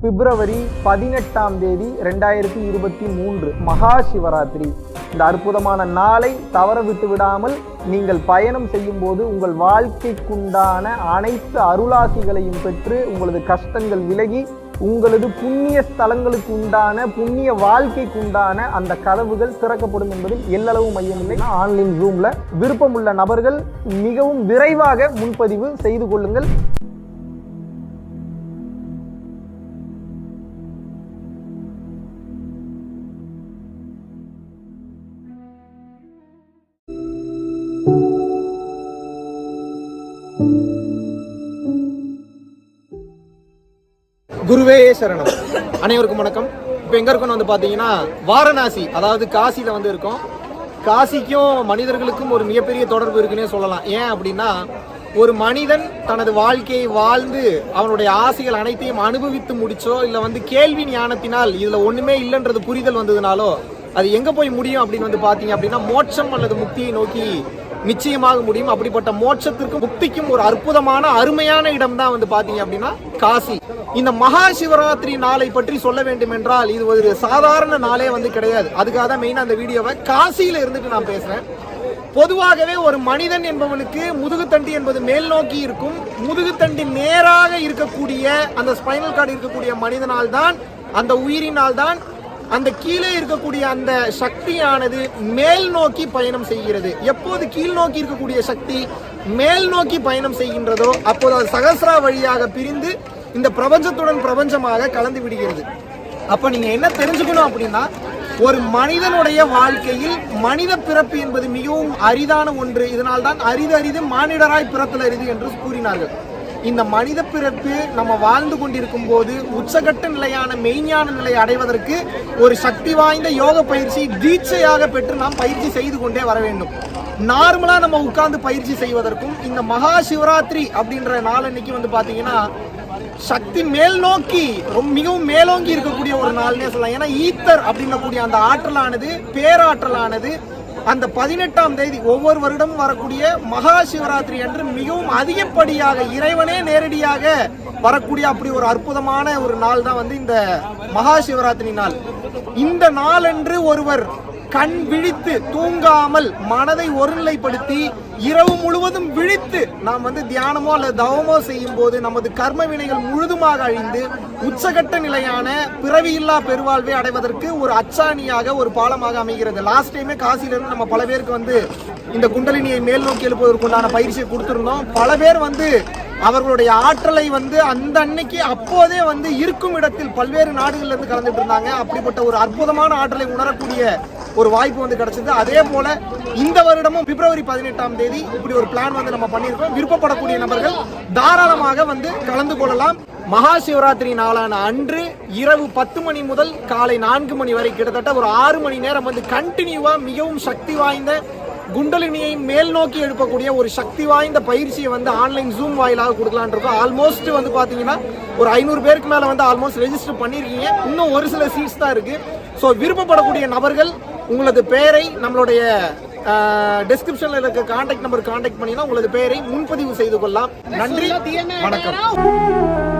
பிப்ரவரி 18 2023 மகா சிவராத்திரி. இந்த அற்புதமான நாளை தவற விட்டு விடாமல் நீங்கள் பயணம் செய்யும் போது உங்கள் வாழ்க்கைக்குண்டான அனைத்து அருளாசிகளையும் பெற்று உங்களது கஷ்டங்கள் விலகி உங்களது புண்ணிய ஸ்தலங்களுக்கு உண்டான புண்ணிய வாழ்க்கைக்கு உண்டான அந்த கதவுகள் திறக்கப்படும் என்பதில் எல்லளவு மையமில்லை. ஆன்லைன் ஜூம்ல விருப்பமுள்ள நபர்கள் மிகவும் விரைவாக முன்பதிவு செய்து கொள்ளுங்கள். குருவே சரணம். அனைவருக்கும் வணக்கம். இப்போ எங்க இருக்கோம்னு வந்து பார்த்தீங்கன்னா வாரணாசி, அதாவது காசியில வந்து இருக்கோம். காசிக்கும் மனிதர்களுக்கும் ஒரு மிகப்பெரிய தொடர்பு இருக்குன்னே சொல்லலாம். ஏன் அப்படின்னா, ஒரு மனிதன் தனது வாழ்க்கையை வாழ்ந்து அவனுடைய ஆசைகள் அனைத்தையும் அனுபவித்து முடிச்சோ இல்லை வந்து கேள்வி ஞானத்தினால் இதுல ஒண்ணுமே இல்லைன்றது புரிதல் வந்ததுனாலோ அது எங்க போய் முடியும் அப்படின்னு வந்து பாத்தீங்க அப்படின்னா மோட்சம் அல்லது முக்தியை நோக்கி நிச்சயமாக முடியும். அப்படிப்பட்ட மோட்சத்திற்கும் முக்திக்கும் ஒரு அற்புதமான அருமையான இடம் தான் வந்து பாத்தீங்க அப்படின்னா காசி. இந்த மகா சிவராத்திரி நாளை பற்றி சொல்ல வேண்டும் என்றால் இது ஒரு சாதாரண நாளே வந்து கிடையாது. அதுக்காக தான் மெயினா அந்த வீடியோவை காசியில இருந்துட்டு நான் பேசுறேன். பொதுவாகவே ஒரு மனிதன் என்பவனுக்கு முதுகுத்தண்டு என்பது மேல் நோக்கி இருக்கும். முதுகுத்தண்டின் நேராக இருக்கக்கூடிய அந்த ஸ்பைனல் கார்டு இருக்கக்கூடிய மனிதனால் தான், அந்த உயிரினால் தான் அந்த கீழே இருக்கக்கூடிய அந்த சக்தியானது மேல் நோக்கி பயணம் செய்கிறது. எப்போது கீழ் நோக்கி இருக்கக்கூடிய சக்தி மேல் நோக்கி பயணம் செய்கின்றதோ அப்போது அது சகஸ்ரா வழியாக பிரிந்து இந்த பிரபஞ்சத்துடன் பிரபஞ்சமாக கலந்து விடுகிறது. அப்ப நீங்க என்ன தெரிஞ்சுக்கணும் அப்படின்னா, ஒரு மனிதனுடைய வாழ்க்கையில் மனித பிறப்பு என்பது மிகவும் அரிதான ஒன்று. இதனால் தான் அரிது மானிடராய் பிறத்தல் அரிது என்று கூறினார்கள். இந்த மனித பிறப்பு நம்ம வாழ்ந்து கொண்டிருக்கும் போது உச்சகட்ட நிலையான மெய்ஞான நிலையை அடைவதற்கு ஒரு சக்தி வாய்ந்த யோக பயிற்சி தீட்சையாக பெற்று நாம் பயிற்சி செய்து கொண்டே வர வேண்டும். நார்மலா நம்ம உட்கார்ந்து பயிற்சி செய்வதற்கும் இந்த மகா சிவராத்திரி அப்படின்ற நாளன்னைக்கு வந்து பாத்தீங்கன்னா சக்தி மேல் நோக்கி மிகவும் மேலோங்கி இருக்கக்கூடிய ஒரு நாள்னே சொல்லலாம். ஏன்னா ஈத்தர் அப்படின்னக்கூடிய அந்த ஆற்றலானது, பேராற்றலானது அந்த 18ஆம் தேதி ஒவ்வொரு வருடமும் வரக்கூடிய மகா சிவராத்திரி அன்று மிகவும் அதிகப்படியாக இறைவனே நேரடியாக வரக்கூடிய அப்படி ஒரு அற்புதமான ஒரு நாள் தான் வந்து இந்த மகா சிவராத்திரி நாள். இந்த நாளன்று ஒருவர் கண் விழித்து தூங்காமல் மனதை ஒருநிலைப்படுத்தி இரவு முழுவதும் விழித்து நாம் வந்து தியானமோ அல்லது தவமோ செய்யும் போது நமது கர்ம வினைகள் முழுதுமாக அழிந்து உச்சகட்ட நிலையான பிறவியில்லா பெருவாழ்வை அடைவதற்கு ஒரு அச்சாணியாக ஒரு பாலமாக அமைகிறது. லாஸ்ட் டைமே காசியிலிருந்து நம்ம பல பேருக்கு வந்து இந்த குண்டலினியை மேல் நோக்கி எழுப்புவதற்குண்டான பயிற்சியை கொடுத்திருந்தோம். பல பேர் வந்து அவர்களுடைய ஆற்றலை வந்து அந்த அன்னைக்கு அப்போதே வந்து இருக்கும் இடத்தில் பல்வேறு நாடுகள்ல இருந்து கலந்துட்டு இருந்தாங்க. அப்படிப்பட்ட ஒரு அற்புதமான ஆற்றலை உணரக்கூடிய ஒரு வாய்ப்பு வந்து கிடைச்சது. அதே போல இந்த வருடமும் பிப்ரவரி 18ஆம் தேதி இப்படி ஒரு பிளான் வந்து நம்ம பண்ணியிருக்கோம். விருப்பப்படக்கூடிய நபர்கள் தாராளமாக வந்து கலந்து கொள்ளலாம். மகா சிவராத்திரி நாளான அன்று இரவு 10 மணி முதல் காலை 4 மணி வரை கிட்டத்தட்ட ஒரு 6 மணி நேரம் வந்து கண்டினியூவா மிகவும் சக்தி வாய்ந்த குண்டலினியை மேல் நோக்கி எழுப்பக்கூடிய ஒரு சக்தி வாய்ந்த பயிற்சியை வந்து ஆன்லைன் ஜூம் வாயிலாக கொடுக்கலான் இருக்கோம். ஆல்மோஸ்ட் வந்து பாத்தீங்கன்னா ஒரு 500 பேருக்கு மேல வந்து ஆல்மோஸ்ட் ரெஜிஸ்டர் பண்ணிருக்கீங்க. இன்னும் ஒரு சில சீட்ஸ் தான் இருக்கு. ஸோ விருப்பப்படக்கூடிய நபர்கள் உங்களது பெயரை நம்மளுடைய டிஸ்கிரிப்ஷன்ல இருக்க கான்டாக்ட் நம்பர் கான்டாக்ட் பண்ணினா உங்களது பெயரை முன்பதிவு செய்து கொள்ளலாம். நன்றி, வணக்கம்.